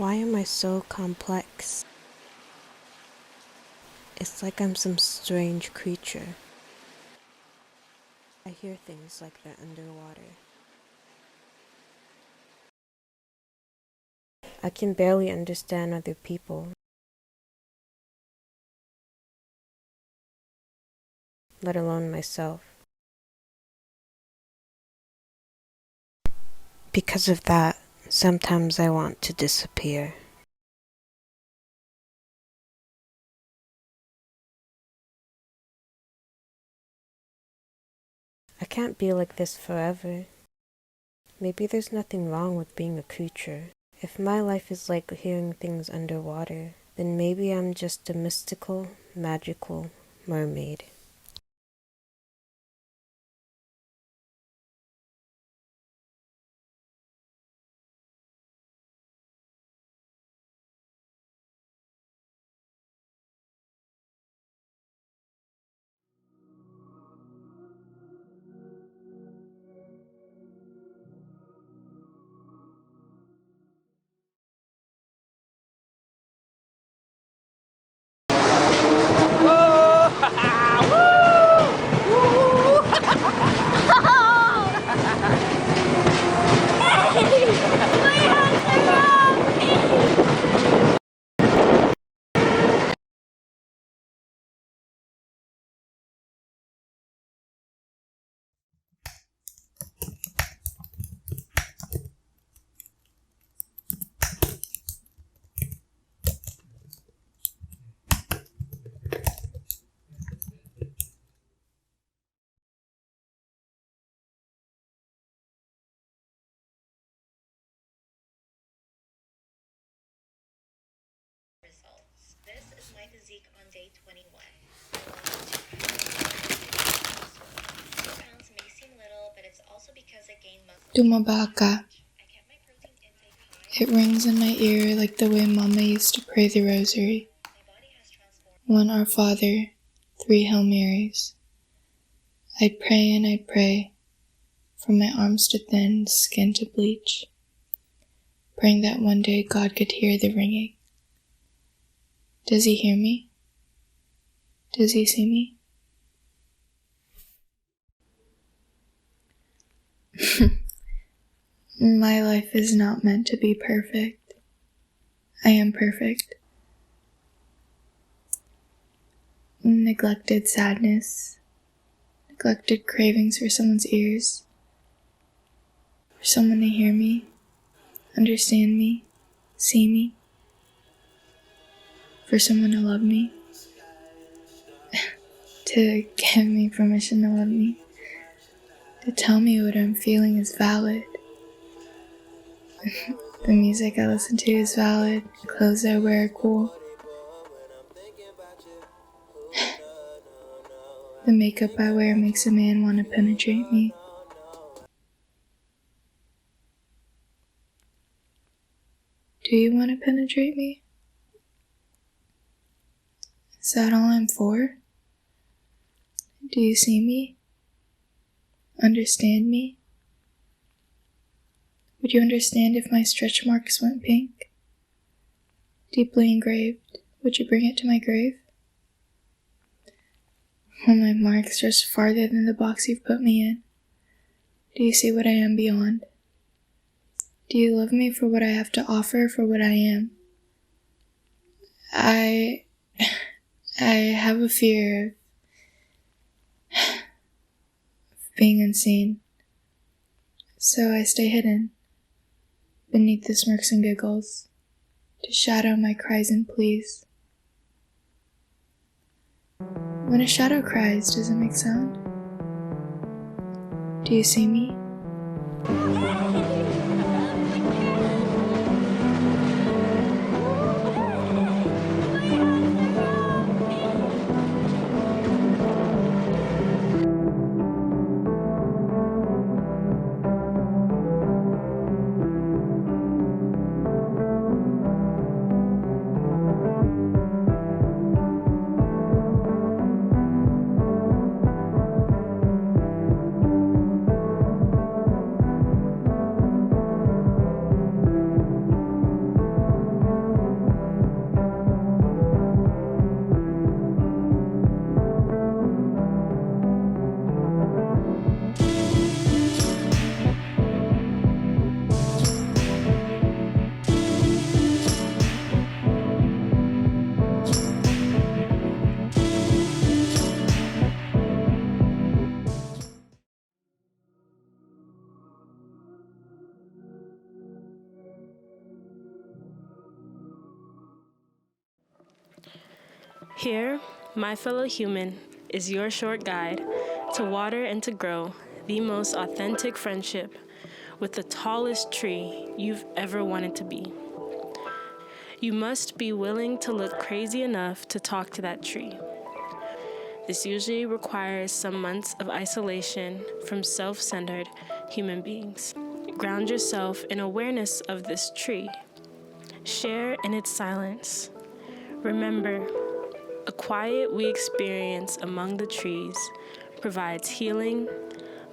Why am I so complex? It's like I'm some strange creature. I hear things like they're underwater. I can barely understand other people, let alone myself. Because of that, sometimes I want to disappear. I can't be like this forever. Maybe there's nothing wrong with being a creature. If my life is like hearing things underwater, then maybe I'm just a mystical, magical mermaid. Results. This is my physique on day 21. Pounds may seem little, but it's also because I gained muscle. Dumabaka. It rings in my ear like the way Mama used to pray the rosary. One Our Father, 3 Hail Marys. I'd pray and I'd pray, from my arms to thin, skin to bleach, praying that one day God could hear the ringing. Does he hear me? Does he see me? My life is not meant to be perfect. I am perfect. Neglected sadness, neglected cravings for someone's ears, for someone to hear me, understand me, see me, for someone to love me, to give me permission to love me, to tell me what I'm feeling is valid. The music I listen to is valid, clothes I wear are cool. The makeup I wear makes a man want to penetrate me. Do you want to penetrate me? Is that all I'm for? Do you see me? Understand me? Would you understand if my stretch marks went pink? Deeply engraved, would you bring it to my grave? Will my marks stretch farther than the box you've put me in? Do you see what I am beyond? Do you love me for what I have to offer, for what I am? I have a fear of being unseen, so I stay hidden beneath the smirks and giggles to shadow my cries and pleas. When a shadow cries, does it make sound? Do you see me? Here, my fellow human is your short guide to water and to grow the most authentic friendship with the tallest tree you've ever wanted to be. You must be willing to look crazy enough to talk to that tree. This usually requires some months of isolation from self-centered human beings. Ground yourself in awareness of this tree. Share in its silence. Remember, a quiet we experience among the trees provides healing,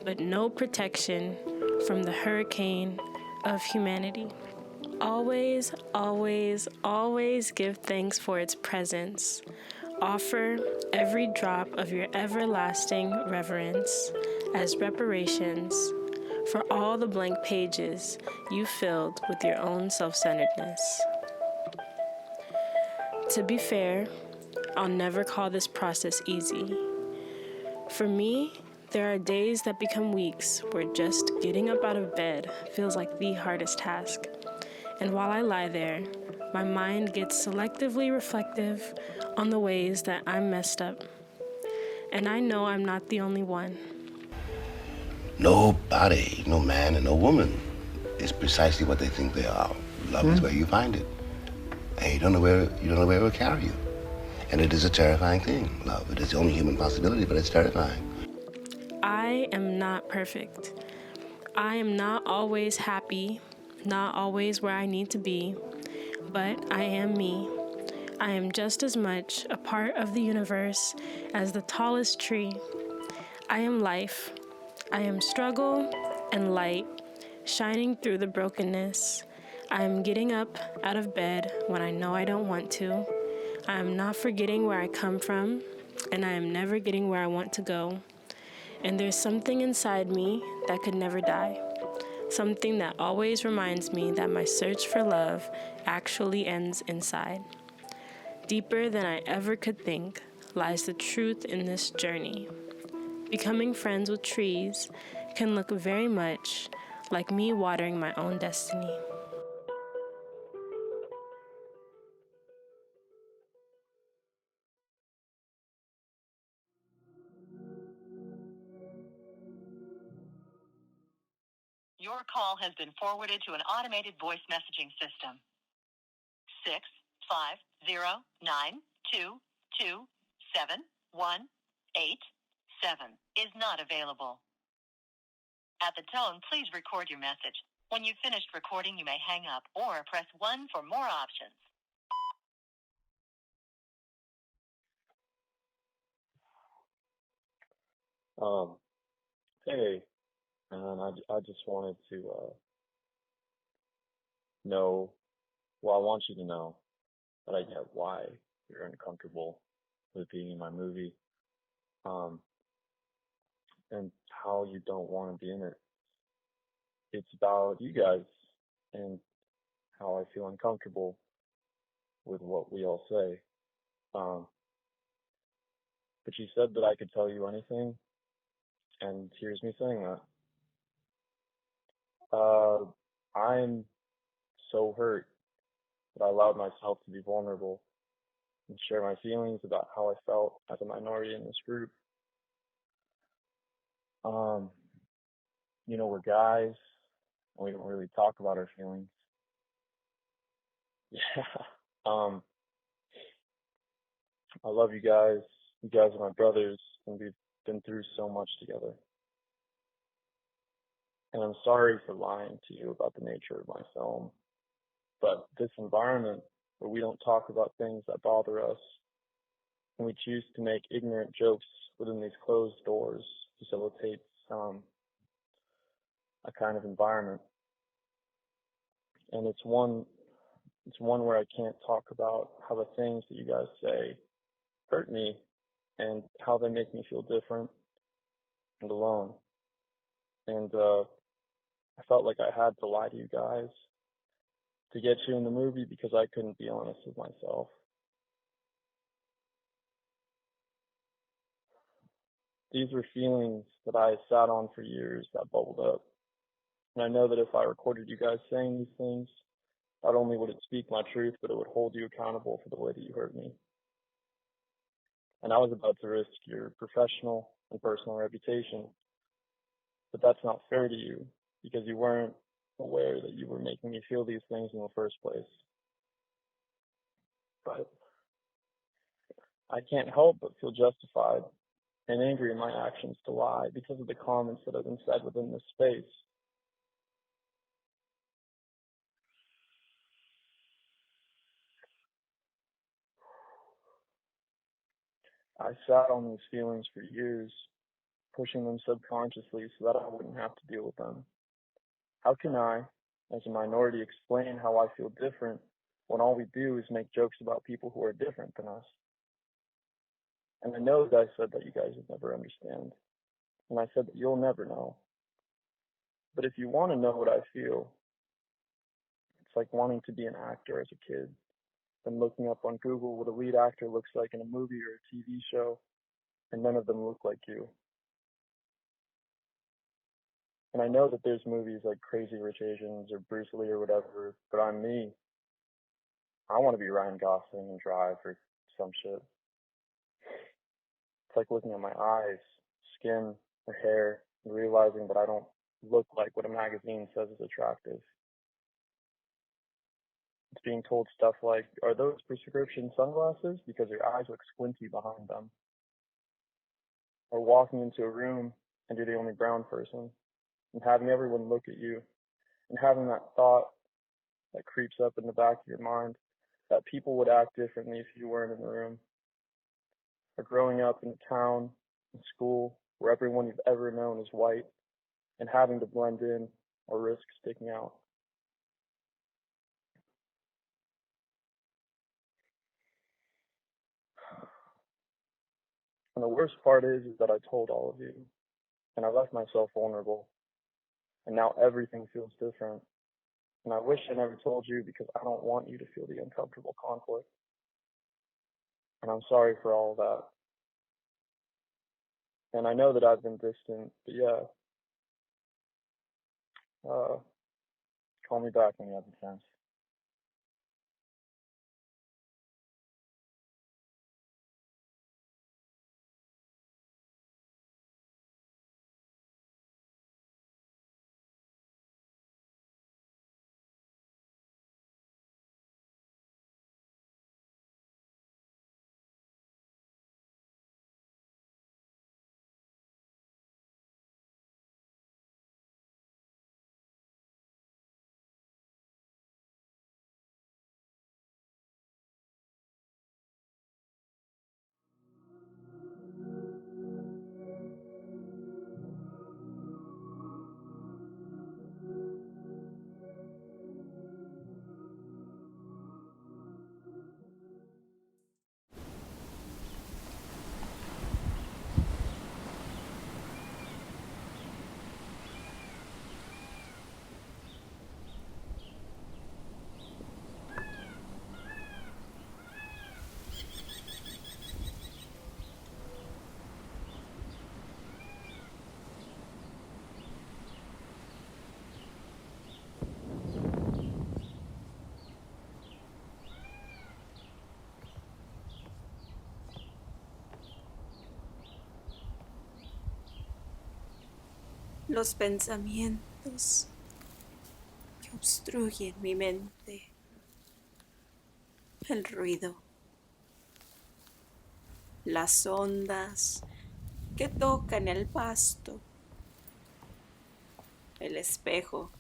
but no protection from the hurricane of humanity. Always, always, always give thanks for its presence. Offer every drop of your everlasting reverence as reparations for all the blank pages you filled with your own self-centeredness. To be fair, I'll never call this process easy. For me, there are days that become weeks where just getting up out of bed feels like the hardest task. And while I lie there, my mind gets selectively reflective on the ways that I'm messed up. And I know I'm not the only one. Nobody, no man and no woman, is precisely what they think they are. Love is where you find it. And you don't know where it will carry you. And it is a terrifying thing, love. It is the only human possibility, but it's terrifying. I am not perfect. I am not always happy, not always where I need to be, but I am me. I am just as much a part of the universe as the tallest tree. I am life. I am struggle and light, shining through the brokenness. I am getting up out of bed when I know I don't want to. I am not forgetting where I come from, and I am never getting where I want to go. And there's something inside me that could never die. Something that always reminds me that my search for love actually ends inside. Deeper than I ever could think lies the truth in this journey. Becoming friends with trees can look very much like me watering my own destiny. Your call has been forwarded to an automated voice messaging system. 650922718 is not available. At the tone, please record your message. When you've finished recording, you may hang up or press 1 for more options. Hey, and I just wanted to know, well, I want you to know that I get why you're uncomfortable with being in my movie, and how you don't want to be in it. It's about you guys and how I feel uncomfortable with what we all say. But you said that I could tell you anything, and here's me saying that. I'm so hurt that I allowed myself to be vulnerable and share my feelings about how I felt as a minority in this group. We're guys, and we don't really talk about our feelings. Yeah. I love you guys. You guys are my brothers, and we've been through so much together. And I'm sorry for lying to you about the nature of my film. But this environment where we don't talk about things that bother us, and we choose to make ignorant jokes within these closed doors, facilitates a kind of environment. And it's one where I can't talk about how the things that you guys say hurt me and how they make me feel different and alone. And I felt like I had to lie to you guys to get you in the movie because I couldn't be honest with myself. These were feelings that I sat on for years that bubbled up. And I know that if I recorded you guys saying these things, not only would it speak my truth, but it would hold you accountable for the way that you hurt me. and I was about to risk your professional and personal reputation. But that's not fair to you, because you weren't aware that you were making me feel these things in the first place. But I can't help but feel justified and angry in my actions to lie because of the comments that have been said within this space. I sat on these feelings for years, pushing them subconsciously so that I wouldn't have to deal with them. How can I, as a minority, explain how I feel different when all we do is make jokes about people who are different than us? And I know that I said that you guys would never understand, and I said that you'll never know. But if you want to know what I feel, it's like wanting to be an actor as a kid, then looking up on Google what a lead actor looks like in a movie or a TV show, and none of them look like you. And I know that there's movies like Crazy Rich Asians or Bruce Lee or whatever, but I'm me. I want to be Ryan Gosling and Drive or some shit. It's like looking at my eyes, skin, or hair, and realizing that I don't look like what a magazine says is attractive. It's being told stuff like, are those prescription sunglasses? Because your eyes look squinty behind them. Or walking into a room and you're the only brown person, and having everyone look at you, and having that thought that creeps up in the back of your mind that people would act differently if you weren't in the room. Or growing up in a town, in school, where everyone you've ever known is white, and having to blend in or risk sticking out. And the worst part is that I told all of you, and I left myself vulnerable, and now everything feels different. And I wish I never told you because I don't want you to feel the uncomfortable conflict. And I'm sorry for all of that. And I know that I've been distant, but yeah. Call me back when you have a chance. Los pensamientos que obstruyen mi mente, el ruido, las ondas que tocan el pasto, el espejo,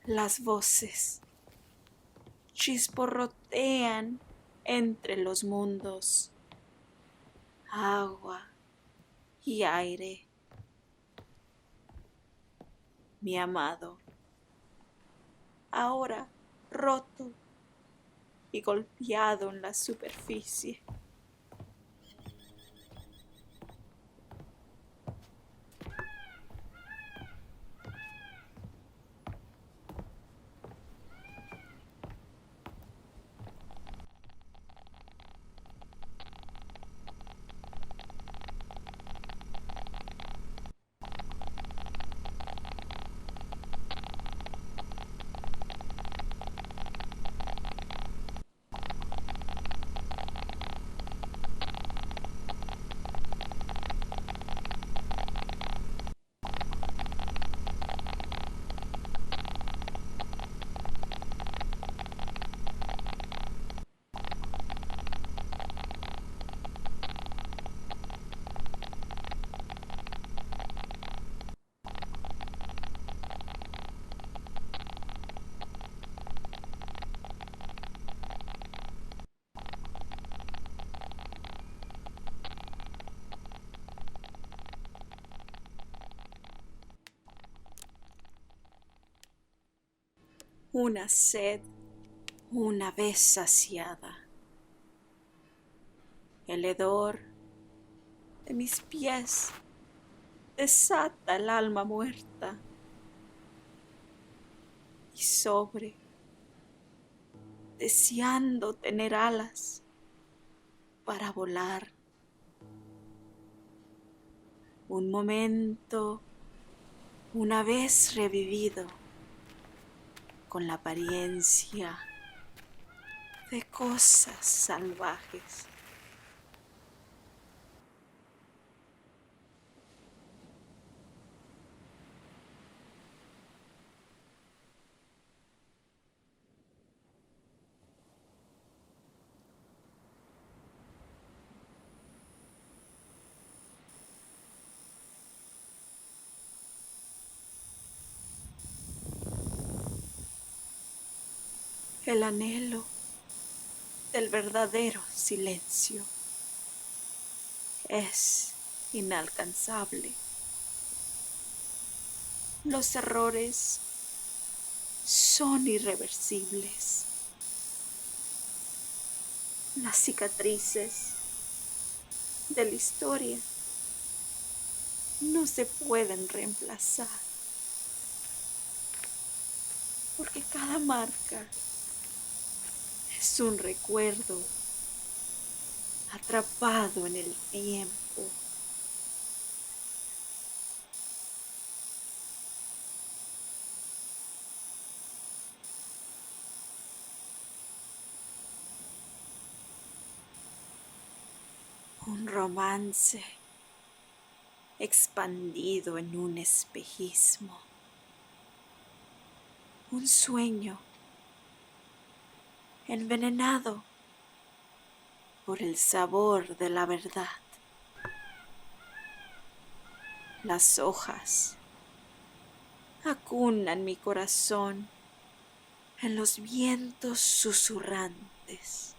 las voces chisporrotean entre los mundos, agua y aire. Mi amado, ahora roto y golpeado en la superficie. una sed una vez saciada. El hedor de mis pies desata el alma muerta y deseando tener alas para volar. Un momento, una vez revivido, con la apariencia de cosas salvajes. El anhelo del verdadero silencio es inalcanzable. Los errores son irreversibles. Las cicatrices de la historia no se pueden reemplazar, porque cada marca es un recuerdo atrapado en el tiempo. Un romance expandido en un espejismo. Un sueño envenenado por el sabor de la verdad. Las hojas acunan mi corazón en los vientos susurrantes.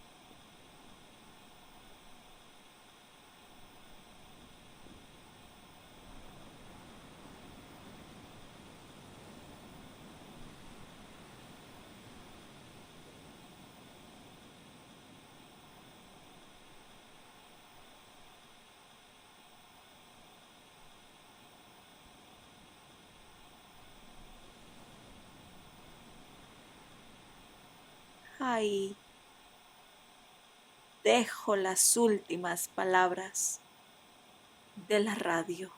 Ahí dejo las últimas palabras de la radio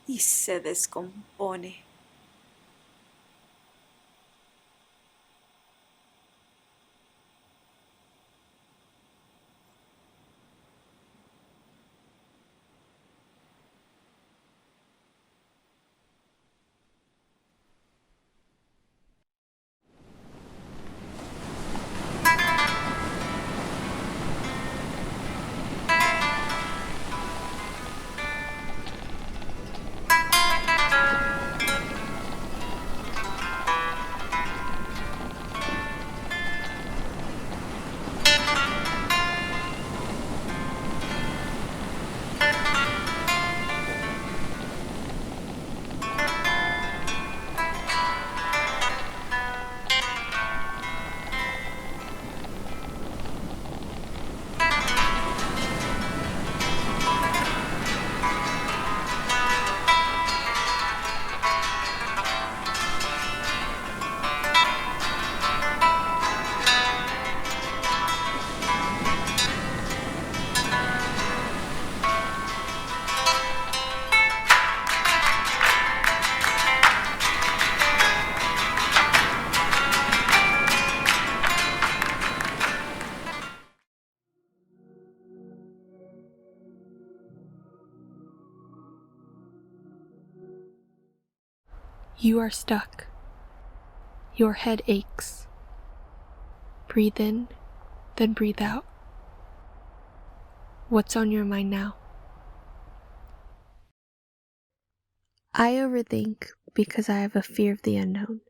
y se descompone. You are stuck. Your head aches. Breathe in, then breathe out. What's on your mind now? I overthink because I have a fear of the unknown.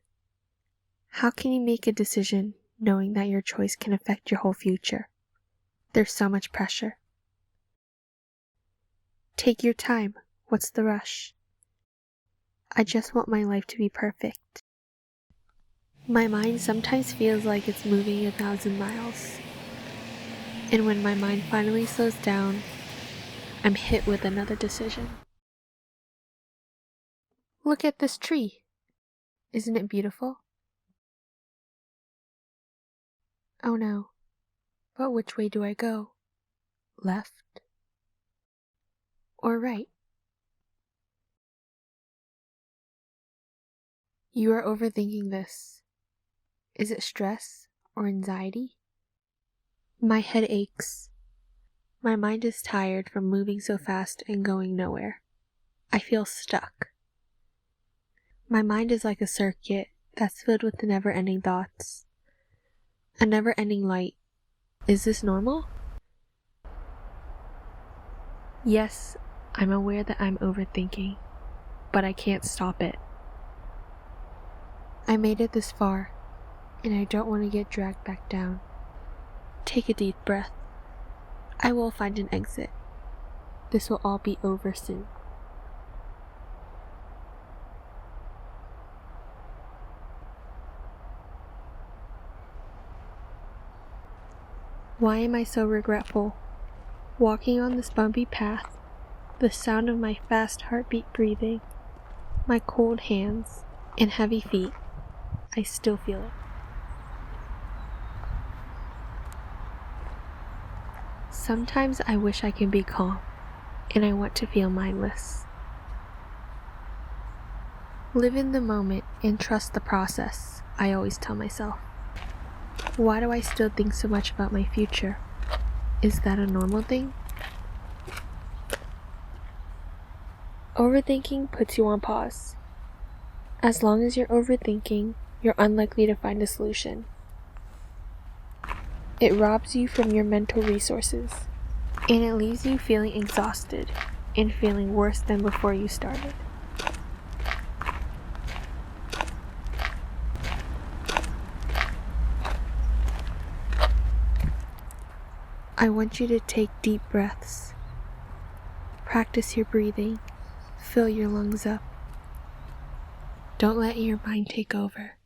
How can you make a decision knowing that your choice can affect your whole future? There's so much pressure. Take your time. What's the rush? I just want my life to be perfect. My mind sometimes feels like it's moving 1,000 miles. And when my mind finally slows down, I'm hit with another decision. Look at this tree. Isn't it beautiful? Oh no, but which way do I go? Left or right? You are overthinking this. Is it stress or anxiety? My head aches. My mind is tired from moving so fast and going nowhere. I feel stuck. My mind is like a circuit that's filled with never-ending thoughts. A never-ending light. Is this normal? Yes, I'm aware that I'm overthinking, but I can't stop it. I made it this far, and I don't want to get dragged back down. Take a deep breath. I will find an exit. This will all be over soon. Why am I so regretful? Walking on this bumpy path, the sound of my fast heartbeat breathing, my cold hands and heavy feet, I still feel it. Sometimes I wish I can be calm, and I want to feel mindless. Live in the moment and trust the process, I always tell myself. Why do I still think so much about my future? Is that a normal thing? Overthinking puts you on pause. As long as you're overthinking, you're unlikely to find a solution. It robs you from your mental resources, and it leaves you feeling exhausted and feeling worse than before you started. I want you to take deep breaths. Practice your breathing. Fill your lungs up. Don't let your mind take over.